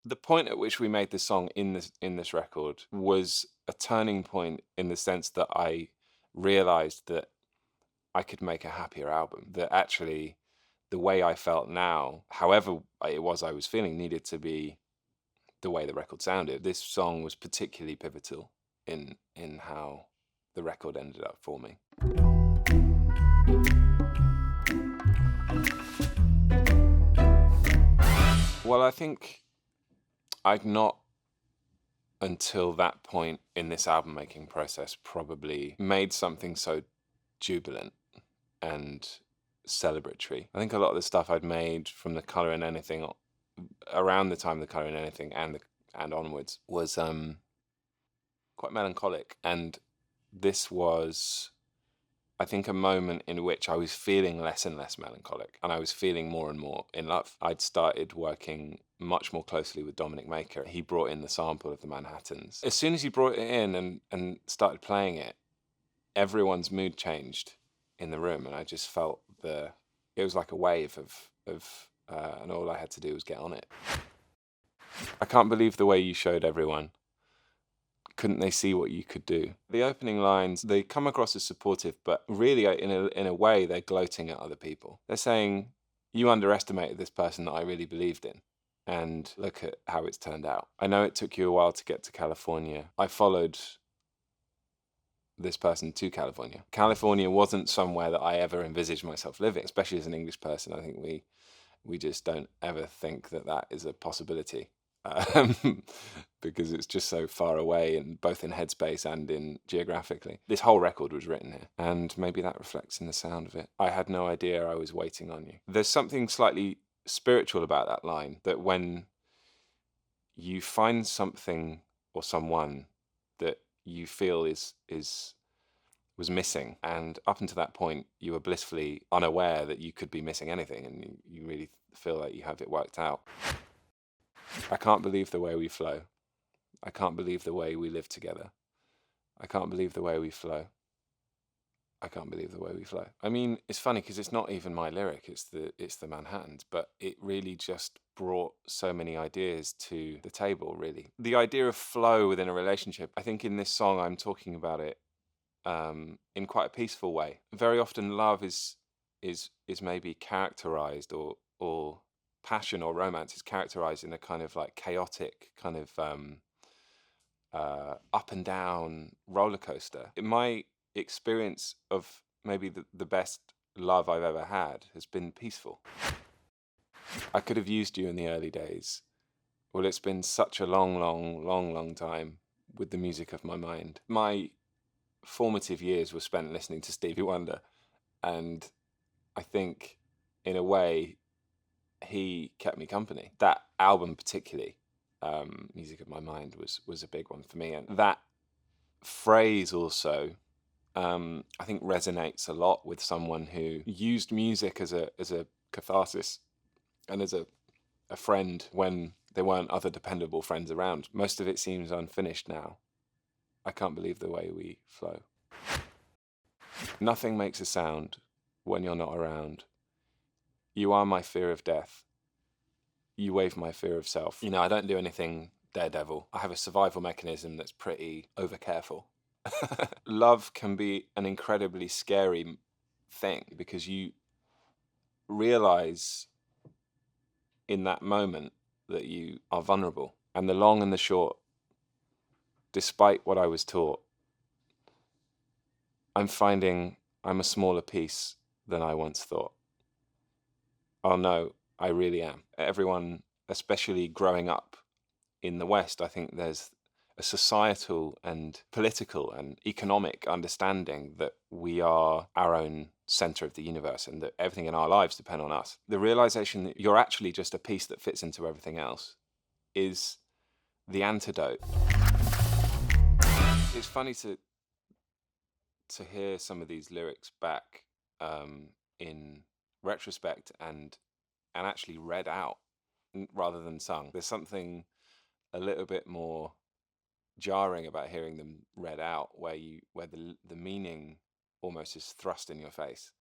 The point at which we made this song in this record was a turning point in the sense that I realized that I could make a happier album. That actually the way I felt now, however it was I was feeling, needed to be the way the record sounded. This song was particularly pivotal in how the record ended up for me. Well, I think I'd not until that point in this album making process probably made something so jubilant and celebratory. I think a lot of the stuff I'd made from the Colour in Anything around the time the Colour in Anything and onwards was quite melancholic, and this was, I think, a moment in which I was feeling less and less melancholic, and I was feeling more and more in love. I'd started working much more closely with Dominic Maker. He brought in the sample of the Manhattans. As soon as he brought it in and started playing it, everyone's mood changed in the room, and I just felt it was like a wave and all I had to do was get on it. I can't believe the way you showed everyone. Couldn't they see what you could do? The opening lines, they come across as supportive, but really, in a way, they're gloating at other people. They're saying, you underestimated this person that I really believed in, and look at how it's turned out. I know it took you a while to get to California. I followed this person to California. California wasn't somewhere that I ever envisaged myself living, especially as an English person. I think we just don't ever think that that is a possibility. Because it's just so far away, and both in headspace and in geographically. This whole record was written here, and maybe that reflects in the sound of it. I had no idea I was waiting on you. There's something slightly spiritual about that line, that when you find something or someone that you feel was missing, and up until that point you were blissfully unaware that you could be missing anything, and you really feel like you have it worked out. I can't believe the way we flow. I can't believe the way we live together. I can't believe the way we flow. I can't believe the way we flow. I mean, it's funny because it's not even my lyric, it's the Manhattans, but it really just brought so many ideas to the table, really. The idea of flow within a relationship, I think in this song I'm talking about it in quite a peaceful way. Very often love is maybe characterized, or passion or romance is characterized in a kind of like chaotic kind of up and down roller coaster. In my experience of maybe the best love I've ever had has been peaceful. I could have used you in the early days. Well, it's been such a long time with the music of my mind. My formative years were spent listening to Stevie Wonder, and I think in a way he kept me company. That album particularly, Music of My Mind, was a big one for me, and that phrase also I think resonates a lot with someone who used music as a catharsis and as a friend when there weren't other dependable friends around. Most of it seems unfinished now. I can't believe the way we flow. Nothing makes a sound when you're not around. You are my fear of death. You wave my fear of self. I don't do anything daredevil. I have a survival mechanism that's pretty over careful. Love can be an incredibly scary thing because you realize in that moment that you are vulnerable. And the long and the short, despite what I was taught, I'm finding I'm a smaller piece than I once thought. Oh no, I really am. Everyone, especially growing up in the West, I think there's a societal and political and economic understanding that we are our own center of the universe and that everything in our lives depend on us. The realization that you're actually just a piece that fits into everything else is the antidote. It's funny to hear some of these lyrics back in retrospect and actually read out rather than sung. There's something a little bit more jarring about hearing them read out, where the meaning almost is thrust in your face.